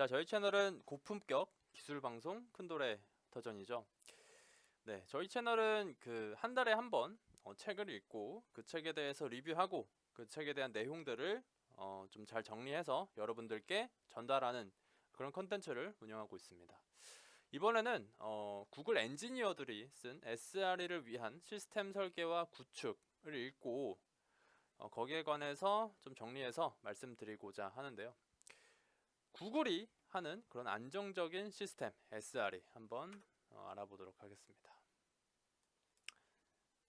자, 저희 채널은 고품격 기술 방송 큰도래 터전이죠. 네, 저희 채널은 그 한 달에 한 번 책을 읽고 그 책에 대해서 리뷰하고 그 책에 대한 내용들을 좀 잘 정리해서 여러분들께 전달하는 그런 컨텐츠를 운영하고 있습니다. 이번에는 구글 엔지니어들이 쓴 SRE를 위한 시스템 설계와 구축을 읽고 거기에 관해서 좀 정리해서 말씀드리고자 하는데요. 구글이 하는 그런 안정적인 시스템 SRE 한번 알아보도록 하겠습니다.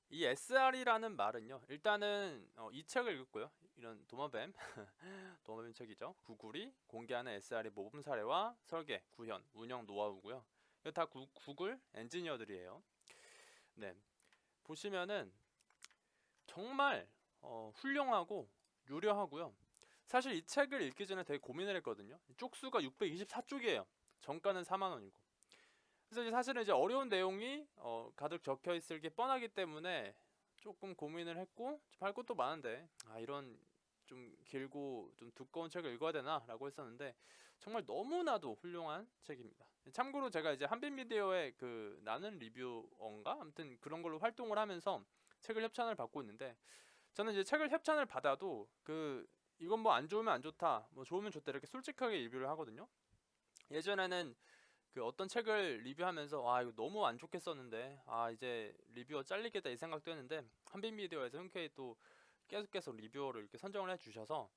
이 SRE라는 말은요, 일단은 이 책을 읽었고요. 이런 도마뱀 도마뱀 책이죠. 구글이 공개하는 SRE 모범 사례와 설계, 구현, 운영 노하우고요. 이거 다 구글 엔지니어들이에요. 네, 보시면은 정말 훌륭하고 유려하고요. 사실 이 책을 읽기 전에 되게 고민을 했거든요. 쪽수가 624쪽이에요. 정가는 4만 원이고. 그래서 사실은 이제 어려운 내용이 가득 적혀 있을 게 뻔하기 때문에 조금 고민을 했고, 좀 할 것도 많은데 이런 좀 길고 좀 두꺼운 책을 읽어야 되나라고 했었는데 정말 너무나도 훌륭한 책입니다. 참고로 제가 이제 한빛미디어의 그 나는 리뷰어인가 아무튼 그런 걸로 활동을 하면서 책을 협찬을 받고 있는데, 저는 이제 책을 협찬을 받아도 그 이건 뭐 안 좋으면 안 좋다, 뭐 좋으면 좋다 이렇게 솔직하게 리뷰를 하거든요. 예전에는 그 어떤 책을 리뷰하면서 이거 너무 안 좋게 썼는데 이제 리뷰어 잘리겠다 이 생각도 했는데, 한빛미디어에서 흔쾌히 또 계속 리뷰어를 이렇게 선정을 해주셔서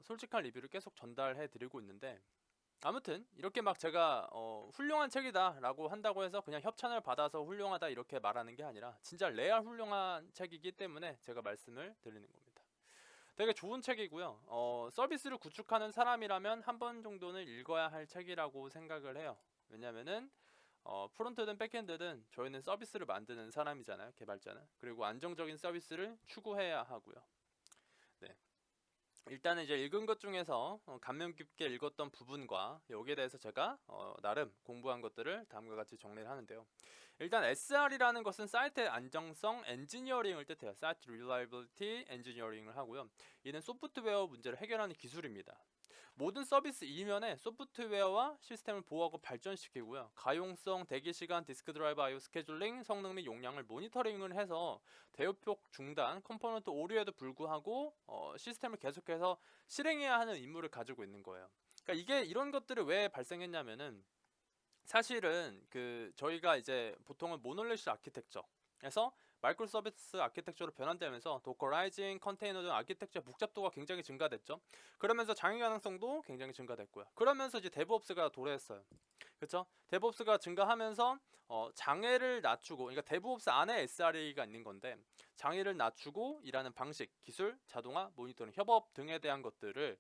솔직한 리뷰를 계속 전달해 드리고 있는데, 아무튼 이렇게 막 제가 훌륭한 책이다 라고 한다고 해서 그냥 협찬을 받아서 훌륭하다 이렇게 말하는 게 아니라 진짜 레알 훌륭한 책이기 때문에 제가 말씀을 드리는 겁니다. 되게 좋은 책이고요. 서비스를 구축하는 사람이라면 한 번 정도는 읽어야 할 책이라고 생각을 해요. 왜냐면은 프론트든 백엔드든 저희는 서비스를 만드는 사람이잖아요, 개발자는. 그리고 안정적인 서비스를 추구해야 하고요. 네. 일단은 이제 읽은 것 중에서 감명 깊게 읽었던 부분과 여기에 대해서 제가 나름 공부한 것들을 다음과 같이 정리를 하는데요. 일단 SR이라는 것은 사이트 안정성 엔지니어링을 뜻해요. 사이트 리라이빌리티 엔지니어링을 하고요. 이는 소프트웨어 문제를 해결하는 기술입니다. 모든 서비스 이면에 소프트웨어와 시스템을 보호하고 발전시키고요. 가용성, 대기시간, 디스크 드라이브 I/O 스케줄링, 성능 및 용량을 모니터링을 해서 대역폭 중단, 컴포넌트 오류에도 불구하고 시스템을 계속해서 실행해야 하는 임무를 가지고 있는 거예요. 그러니까 이게 이런 것들이 왜 발생했냐면은, 사실은 그 저희가 이제 보통은 모놀리스 아키텍처에서 마이크로 서비스 아키텍처로 변환되면서 도커라이징, 컨테이너 등 아키텍처의 복잡도가 굉장히 증가됐죠. 그러면서 장애 가능성도 굉장히 증가됐고요. 그러면서 이제 데브옵스가 도래했어요. 그렇죠? 데브옵스가 증가하면서 장애를 낮추고, 그러니까 데브옵스 안에 SRE가 있는 건데 장애를 낮추고 일하는 방식, 기술, 자동화, 모니터링, 협업 등에 대한 것들을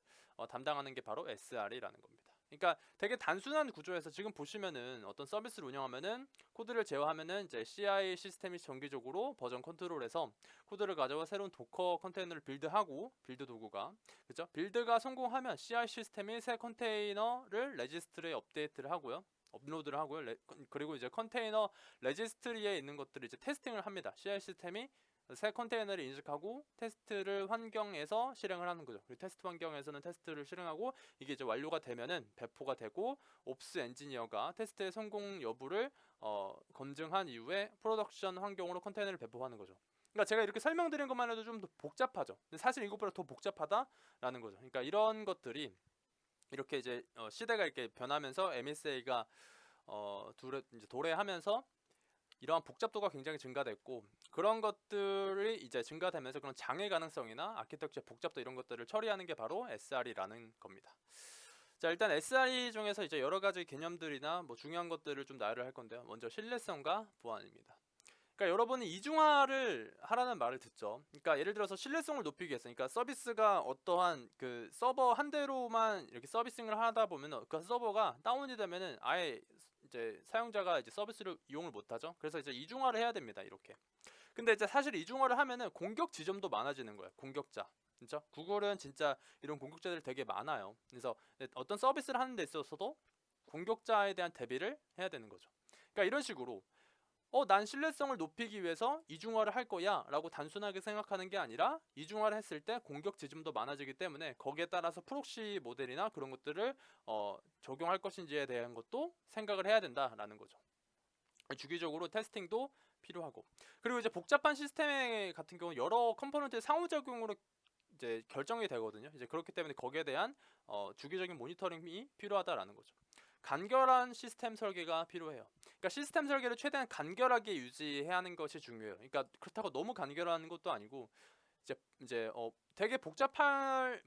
담당하는 게 바로 SRE라는 겁니다. 그러니까 되게 단순한 구조에서 지금 보시면은 어떤 서비스를 운영하면은 코드를 제어하면은 이제 CI 시스템이 정기적으로 버전 컨트롤해서 코드를 가져와 새로운 도커 컨테이너를 빌드하고, 빌드 도구가 그죠? 빌드가 성공하면 CI 시스템이 새 컨테이너를 레지스트리에 업데이트를 하고요. 업로드를 하고요. 그리고 이제 컨테이너 레지스트리에 있는 것들을 이제 테스팅을 합니다. CI 시스템이 새 컨테이너를 인식하고 테스트를 환경에서 실행을 하는 거죠. 그리고 테스트 환경에서는 테스트를 실행하고 이게 이제 완료가 되면은 배포가 되고, 옵스 엔지니어가 테스트의 성공 여부를 검증한 이후에 프로덕션 환경으로 컨테이너를 배포하는 거죠. 그러니까 제가 이렇게 설명드린 것만 해도 좀 더 복잡하죠. 근데 사실 이것보다 더 복잡하다라는 거죠. 그러니까 이런 것들이 이렇게 이제 시대가 이렇게 변하면서 MSA가 이제 도래하면서 이러한 복잡도가 굉장히 증가됐고, 그런 것들이 이제 증가되면서 그런 장애 가능성이나 아키텍처 복잡도 이런 것들을 처리하는 게 바로 SRE라는 겁니다. 자, 일단 SRE 중에서 이제 여러 가지 개념들이나 뭐 중요한 것들을 좀 나열을 할 건데요. 먼저 신뢰성과 보안입니다. 그러니까 여러분이 이중화를 하라는 말을 듣죠. 그러니까 예를 들어서 신뢰성을 높이기 위해서, 그러니까 서비스가 어떠한 그 서버 한 대로만 이렇게 서비싱을 하다 보면 그 서버가 다운이 되면은 아예 이제 사용자가 이제 서비스를 이용을 못하죠. 그래서 이제 이중화를 해야 됩니다. 이렇게. 근데 이제 사실 이중화를 하면은 공격 지점도 많아지는 거예요. 공격자. 그렇죠? 구글은 진짜 이런 공격자들이 되게 많아요. 그래서 어떤 서비스를 하는 데 있어서도 공격자에 대한 대비를 해야 되는 거죠. 그러니까 이런 식으로 난 신뢰성을 높이기 위해서 이중화를 할 거야 라고 단순하게 생각하는 게 아니라 이중화를 했을 때 공격 지점도 많아지기 때문에 거기에 따라서 프록시 모델이나 그런 것들을 적용할 것인지에 대한 것도 생각을 해야 된다라는 거죠. 주기적으로 테스팅도 필요하고, 그리고 이제 복잡한 시스템 같은 경우 여러 컴포넌트의 상호작용으로 이제 결정이 되거든요. 이제 그렇기 때문에 거기에 대한 주기적인 모니터링이 필요하다라는 거죠. 간결한 시스템 설계가 필요해요. 그러니까 시스템 설계를 최대한 간결하게 유지해야 하는 것이 중요해요. 그러니까 그렇다고 너무 간결한 것도 아니고 이제 되게 복잡할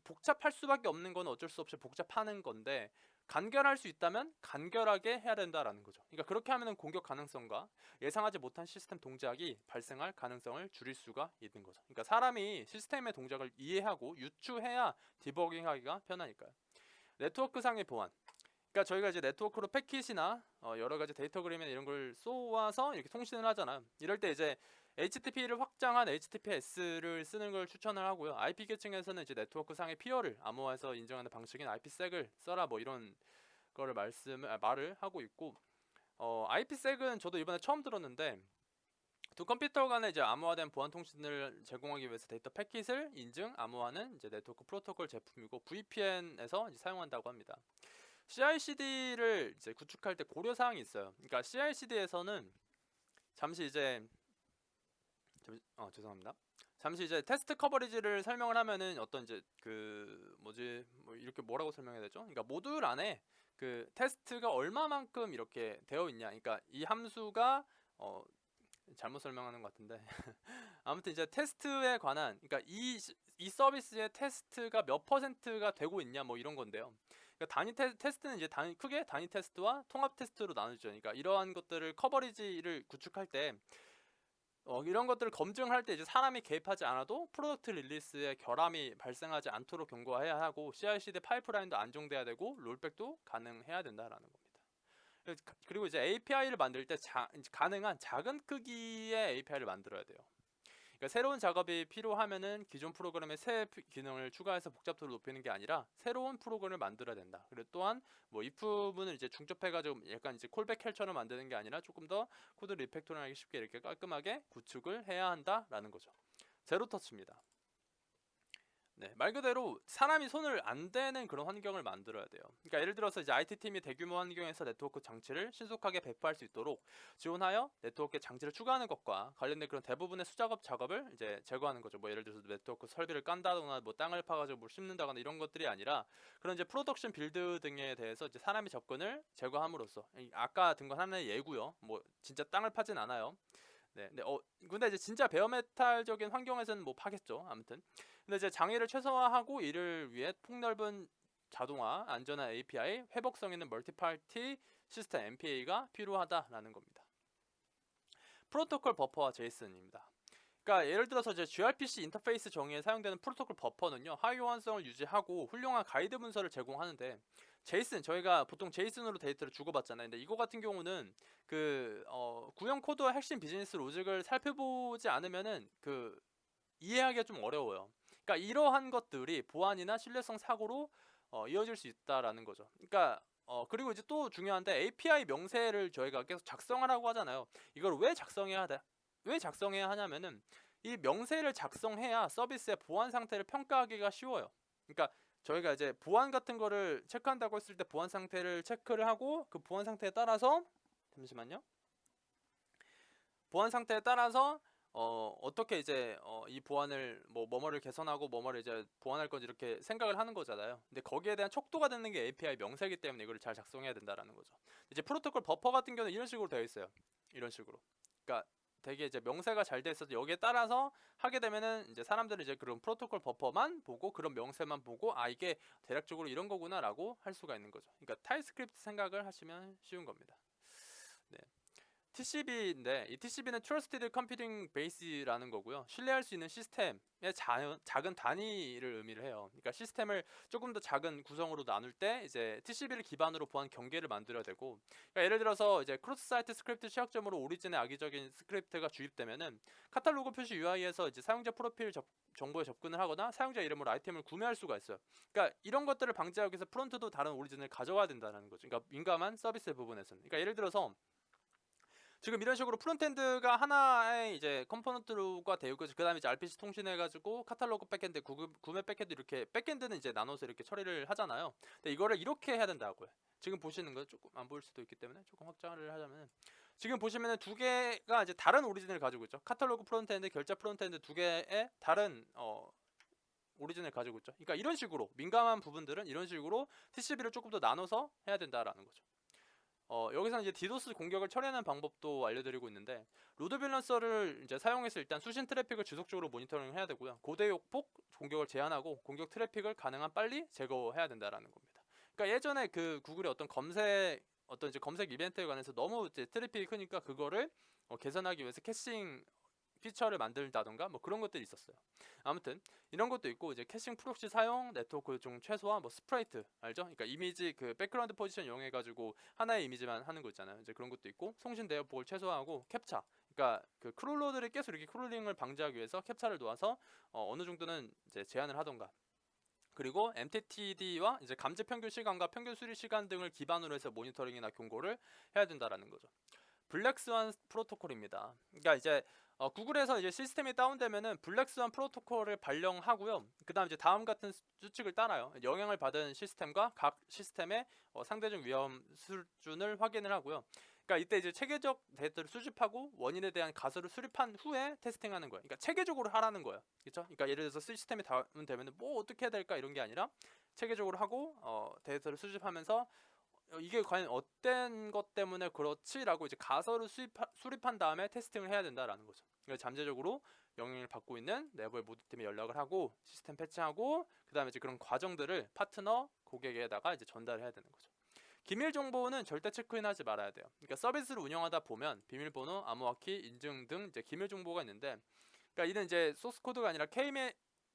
수밖에 없는 건 어쩔 수 없이 복잡하는 건데 간결할 수 있다면 간결하게 해야 된다라는 거죠. 그러니까 그렇게 하면은 공격 가능성과 예상하지 못한 시스템 동작이 발생할 가능성을 줄일 수가 있는 거죠. 그러니까 사람이 시스템의 동작을 이해하고 유추해야 디버깅하기가 편하니까요. 네트워크상의 보안. 그러니까 저희가 이제 네트워크로 패킷이나 여러 가지 데이터 그램이나 이런 걸 쏘아서 이렇게 통신을 하잖아요. 이럴 때 이제 HTTP를 확장한 HTTPS를 쓰는 걸 추천을 하고요. IP 계층에서는 이제 네트워크 상의 피어를 암호화해서 인정하는 방식인 IPsec을 써라 뭐 이런 거를 말을 하고 있고, IPsec은 저도 이번에 처음 들었는데 두 컴퓨터 간에 이제 암호화된 보안 통신을 제공하기 위해서 데이터 패킷을 인증 암호화는 이제 네트워크 프로토콜 제품이고 VPN에서 이제 사용한다고 합니다. CI/CD를 이제 구축할 때 고려 사항이 있어요. 그러니까 CI/CD에서는 잠시 이제 죄송합니다. 잠시 이제 테스트 커버리지를 설명을 하면은 어떤 이제 뭐 이렇게 뭐라고 설명해야 되죠? 그러니까 모듈 안에 그 테스트가 얼마만큼 이렇게 되어 있냐. 그러니까 이 함수가 잘못 설명하는 것 같은데 아무튼 이제 테스트에 관한, 그러니까 이 서비스의 테스트가 몇 %가 되고 있냐 뭐 이런 건데요. 그러니까 단위 테스트는 이제 크게 단위 테스트와 통합 테스트로 나누죠. 그러니까 이러한 것들을 커버리지를 구축할 때 이런 것들을 검증할 때 이제 사람이 개입하지 않아도 프로덕트 릴리스에 결함이 발생하지 않도록 경고해야 하고 CI/CD 파이프라인도 안정돼야 되고 롤백도 가능해야 된다라는 겁니다. 그리고 이제 API를 만들 때 가능한 작은 크기의 API를 만들어야 돼요. 그러니까 새로운 작업이 필요하면은 기존 프로그램에 새 기능을 추가해서 복잡도를 높이는 게 아니라 새로운 프로그램을 만들어야 된다. 그리고 또한 뭐 if문을 이제 중첩해가지고 약간 이제 콜백 헬처럼 만드는 게 아니라 조금 더 코드 리팩토링하기 쉽게 이렇게 깔끔하게 구축을 해야 한다라는 거죠. 제로 터치입니다. 네, 말 그대로 사람이 손을 안 대는 그런 환경을 만들어야 돼요. 그러니까 예를 들어서 이제 IT팀이 대규모 환경에서 네트워크 장치를 신속하게 배포할 수 있도록 지원하여 네트워크 장치를 추가하는 것과 관련된 그런 대부분의 수작업 작업을 이제 제거하는 거죠. 뭐 예를 들어서 네트워크 설비를 깐다거나 뭐 땅을 파가지고 뭘 심는다거나 이런 것들이 아니라 그런 이제 프로덕션 빌드 등에 대해서 이제 사람이 접근을 제거함으로써, 아까 든 건 하나의 예고요. 뭐 진짜 땅을 파진 않아요. 네, 근데 이제 진짜 베어메탈적인 환경에서는 뭐 파겠죠. 아무튼. 근데 이제 장애를 최소화하고 이를 위해 폭넓은 자동화, 안전한 API, 회복성 있는 멀티파티 시스템 MPA가 필요하다라는 겁니다. 프로토콜 버퍼와 제이슨입니다. 그러니까 예를 들어서 이제 gRPC 인터페이스 정의에 사용되는 프로토콜 버퍼는요, 하위 호환성을 유지하고 훌륭한 가이드 문서를 제공하는데, 제이슨, 저희가 보통 제이슨으로 데이터를 주고받잖아요. 근데 이거 같은 경우는 구형 코드와 핵심 비즈니스 로직을 살펴보지 않으면은 이해하기가 좀 어려워요. 그러니까 이러한 것들이 보안이나 신뢰성 사고로 이어질 수 있다라는 거죠. 그러니까 그리고 이제 또 중요한데 API 명세를 저희가 계속 작성하라고 하잖아요. 이걸 왜 작성해야 하냐면은 이 명세를 작성해야 서비스의 보안 상태를 평가하기가 쉬워요. 그러니까 저희가 이제 보안 같은 거를 체크한다고 했을 때 보안 상태를 체크를 하고 그 보안 상태에 따라서 잠시만요. 보안 상태에 따라서 어떻게 이제 이 보안을 뭐뭐를 개선하고 뭐뭐를 이제 보완할 건지 이렇게 생각을 하는 거잖아요. 근데 거기에 대한 촉도가 되는 게 API 명세이기 때문에 이걸 잘 작성해야 된다라는 거죠. 이제 프로토콜 버퍼 같은 경우는 이런 식으로 되어 있어요. 이런 식으로. 그러니까 되게 이제 명세가 잘 돼 있어서 여기에 따라서 하게 되면은 이제 사람들은 이제 그런 프로토콜 버퍼만 보고 그런 명세만 보고 이게 대략적으로 이런 거구나라고 할 수가 있는 거죠. 그러니까 타입스크립트 생각을 하시면 쉬운 겁니다. 네. TCB인데 이 TCB는 Trusted Computing Base라는 거고요. 신뢰할 수 있는 시스템의 작은 단위를 의미를 해요. 그러니까 시스템을 조금 더 작은 구성으로 나눌 때 이제 TCB를 기반으로 보안 경계를 만들어야 되고, 그러니까 예를 들어서 이제 크로스 사이트 스크립트 취약점으로 오리진의 악의적인 스크립트가 주입되면은 카탈로그 표시 UI에서 이제 사용자 프로필 정보에 접근을 하거나 사용자 이름으로 아이템을 구매할 수가 있어요. 그러니까 이런 것들을 방지하기 위해서 프론트도 다른 오리진을 가져와야 된다는 거죠. 그러니까 민감한 서비스 부분에서는. 그러니까 예를 들어서 지금 이런 식으로 프론트엔드가 하나의 이제 컴포넌트가 되고 그다음에 이제 RPC 통신해가지고 카탈로그 백엔드, 구매 백엔드 이렇게 백엔드는 이제 나눠서 이렇게 처리를 하잖아요. 근데 이거를 이렇게 해야 된다고요. 지금 보시는 거 조금 안 보일 수도 있기 때문에 조금 확장을 하자면 지금 보시면은 두 개가 이제 다른 오리진을 가지고 있죠. 카탈로그 프론트엔드, 결제 프론트엔드 두 개의 다른 오리진을 가지고 있죠. 그러니까 이런 식으로 민감한 부분들은 이런 식으로 TCP를 조금 더 나눠서 해야 된다라는 거죠. 여기서 이제 디도스 공격을 처리하는 방법도 알려드리고 있는데 로드 밸런서를 이제 사용해서 일단 수신 트래픽을 지속적으로 모니터링 해야 되고요. 고대역폭 공격을 제한하고 공격 트래픽을 가능한 빨리 제거해야 된다라는 겁니다. 그러니까 예전에 그 구글의 어떤 이제 검색 이벤트에 관해서 너무 이제 트래픽이 크니까 그거를 개선하기 위해서 캐싱 피처를 만들다던가 뭐 그런 것들이 있었어요. 아무튼 이런 것도 있고 이제 캐싱 프록시 사용, 네트워크 중 최소화, 뭐 스프라이트 알죠? 그러니까 이미지 그 백그라운드 포지션 이용해 가지고 하나의 이미지만 하는 거 있잖아요. 이제 그런 것도 있고 송신 대역폭을 최소화하고 캡차. 그러니까 그 크롤러들이 계속 이렇게 크롤링을 방지하기 위해서 캡차를 놓아서 어느 정도는 이제 제한을 하던가. 그리고 MTTD와 이제 감지 평균 시간과 평균 수리 시간 등을 기반으로 해서 모니터링이나 경고를 해야 된다라는 거죠. 블랙스완 프로토콜입니다. 그러니까 이제 구글에서 이제 시스템이 다운되면은 블랙스완 프로토콜을 발령하고요. 그다음 이제 다음 같은 수칙을 따라요. 영향을 받은 시스템과 각 시스템의 상대적 위험 수준을 확인을 하고요. 그러니까 이때 이제 체계적 데이터를 수집하고 원인에 대한 가설을 수립한 후에 테스팅하는 거예요. 그러니까 체계적으로 하라는 거예요. 그렇죠? 그러니까 예를 들어서 시스템이 다운되면은 뭐 어떻게 해야 될까 이런 게 아니라 체계적으로 하고 데이터를 수집하면서 이게 과연 어떤 것 때문에 그렇지라고 이제 가설을 수립한 다음에 테스팅을 해야 된다라는 거죠. 그러니까 잠재적으로 영향을 받고 있는 내부의 모든 팀에 연락을 하고 시스템 패치하고 그다음에 이제 그런 과정들을 파트너 고객에다가 이제 전달해야 되는 거죠. 기밀 정보는 절대 체크인하지 말아야 돼요. 그러니까 서비스를 운영하다 보면 비밀번호, 암호화키, 인증 등 이제 기밀 정보가 있는데, 그러니까 이는 이제 소스 코드가 아니라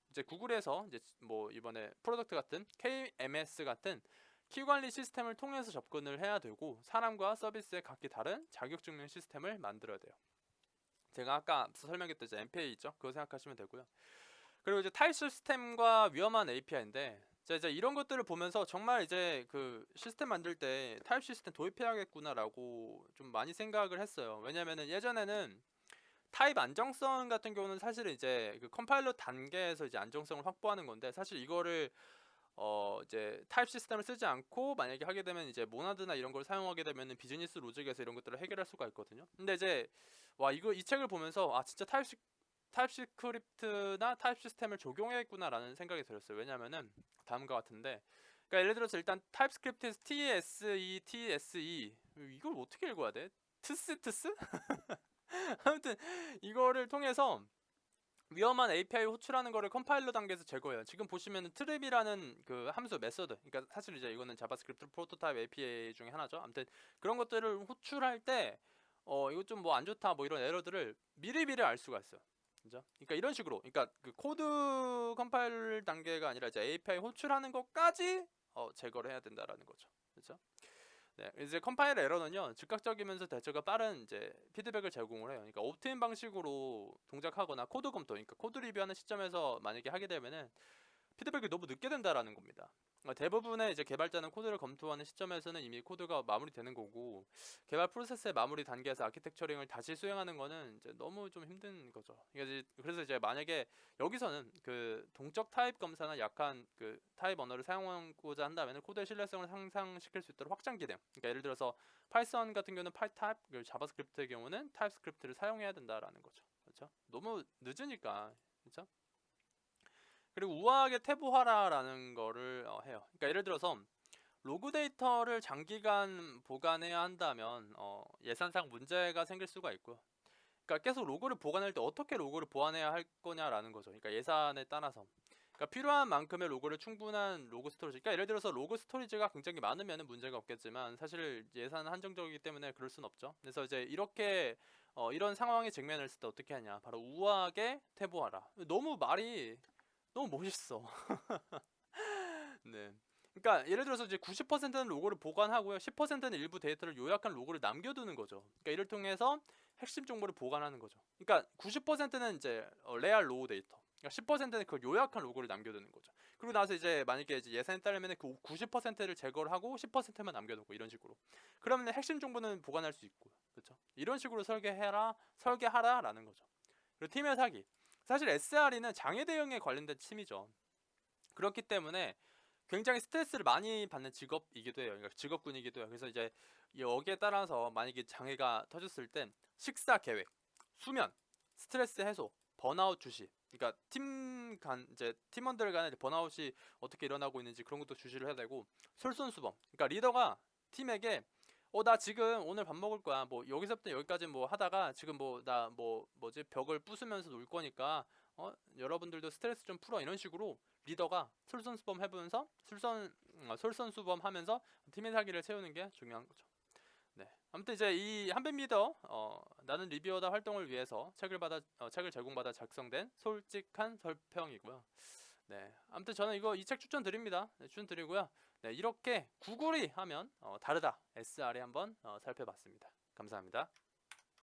이제 구글에서 이제 뭐 이번에 프로덕트 같은 KMS 같은 키 관리 시스템을 통해서 접근을 해야 되고 사람과 서비스의 각기 다른 자격 증명 시스템을 만들어야 돼요. 제가 아까 앞서 설명했던 이제 MPA 있죠? 그거 생각하시면 되고요. 그리고 이제 타입 시스템과 위험한 API인데 이제 이런 것들을 보면서 정말 이제 그 시스템 만들 때 타입 시스템 도입해야겠구나라고 좀 많이 생각을 했어요. 왜냐면은 예전에는 타입 안정성 같은 경우는 사실은 이제 그 컴파일러 단계에서 이제 안정성을 확보하는 건데 사실 이거를 이제 타입 시스템을 쓰지 않고 만약에 하게 되면 이제 모나드나 이런 걸 사용하게 되면은 비즈니스 로직에서 이런 것들을 해결할 수가 있거든요. 근데 이제 이 책을 보면서 진짜 타입 스크립트나 타입 시스템을 적용했구나라는 생각이 들었어요. 왜냐면은 다음과 같은데, 그러니까 예를 들어서 일단 타입 스크립트에서 TSE 이걸 어떻게 읽어야 돼? 트스? 아무튼 이거를 통해서 위험한 API 호출하는 거를 컴파일러 단계에서 제거해요. 지금 보시면 트랩이라는 그 함수 메서드, 그러니까 사실 이제 이거는 자바스크립트 프로토타입 API 중에 하나죠. 아무튼 그런 것들을 호출할 때 이거 좀 뭐 안 좋다 뭐 이런 에러들을 미리 알 수가 있어요. 그죠? 그러니까 이런 식으로, 그러니까 그 코드 컴파일 단계가 아니라 이제 API 호출하는 것까지 제거를 해야 된다라는 거죠. 그렇죠? 네, 이제 컴파일 에러는요 즉각적이면서 대처가 빠른 이제 피드백을 제공을 해요. 그러니까 옵트인 방식으로 동작하거나 코드 검토, 그러니까 코드 리뷰하는 시점에서 만약에 하게 되면은 피드백이 너무 늦게 된다라는 겁니다. 대부분의 이제 개발자는 코드를 검토하는 시점에서는 이미 코드가 마무리되는 거고 개발 프로세스의 마무리 단계에서 아키텍처링을 다시 수행하는 거는 이제 너무 좀 힘든 거죠. 그래서 이제 만약에 여기서는 그 동적 타입 검사나 약한 그 타입 언어를 사용하고자 한다면 코드의 신뢰성을 상상시킬 수 있도록 확장 기능. 그러니까 예를 들어서 파이썬 같은 경우는 파이타입, 그리고 자바스크립트의 경우는 타입스크립트를 사용해야 된다라는 거죠. 그렇죠? 너무 늦으니까. 그렇죠? 그리고 우아하게 태보하라라는 거를 해요. 그러니까 예를 들어서 로그 데이터를 장기간 보관해야 한다면 예산상 문제가 생길 수가 있고요. 그러니까 계속 로그를 보관할 때 어떻게 로그를 보완해야 할 거냐라는 거죠. 그러니까 예산에 따라서. 그러니까 필요한 만큼의 로그를 충분한 로그 스토리지. 그러니까 예를 들어서 로그 스토리지가 굉장히 많으면 문제가 없겠지만 사실 예산은 한정적이기 때문에 그럴 순 없죠. 그래서 이제 이렇게 이런 상황에 직면했을 때 어떻게 하냐. 바로 우아하게 태보하라. 너무 멋있어. 네. 그러니까 예를 들어서 이제 90%는 로고를 보관하고요. 10%는 일부 데이터를 요약한 로고를 남겨두는 거죠. 그러니까 이를 통해서 핵심 정보를 보관하는 거죠. 그러니까 90%는 이제 레알 로우 데이터. 그러니까 10%는 그 요약한 로고를 남겨두는 거죠. 그리고 나서 이제 만약에 이제 예산에 따르면 그 90%를 제거를 하고 10%만 남겨놓고 이런 식으로. 그러면 핵심 정보는 보관할 수 있고, 그렇죠? 이런 식으로 설계하라라는 거죠. 그리고 팀의 사기. 사실 SRE는 장애 대응에 관련된 팀이죠. 그렇기 때문에 굉장히 스트레스를 많이 받는 직업이기도 해요. 그러니까 직업군이기도 해요. 그래서 이제 여기에 따라서 만약에 장애가 터졌을 땐 식사 계획, 수면, 스트레스 해소, 번아웃 주시. 그러니까 이제 팀원들 간에 번아웃이 어떻게 일어나고 있는지 그런 것도 주시를 해야 되고, 솔선수범. 그러니까 리더가 팀에게 나 지금 오늘 밥 먹을 거야. 뭐 여기서부터 여기까지 뭐 하다가 지금 뭐 나 뭐지 벽을 부수면서 놀 거니까 여러분들도 스트레스 좀 풀어 이런 식으로 리더가 솔선수범 해보면서 솔선수범하면서 팀의 사기를 채우는 게 중요한 거죠. 네. 아무튼 이제 이 한빛미더 나는 리뷰어다 활동을 위해서 책을 제공받아 작성된 솔직한 설평이고요. 네. 아무튼 저는 이 책 추천드립니다. 네, 추천드리고요. 네, 이렇게 구글이 하면 다르다 SRE 한번 살펴봤습니다. 감사합니다.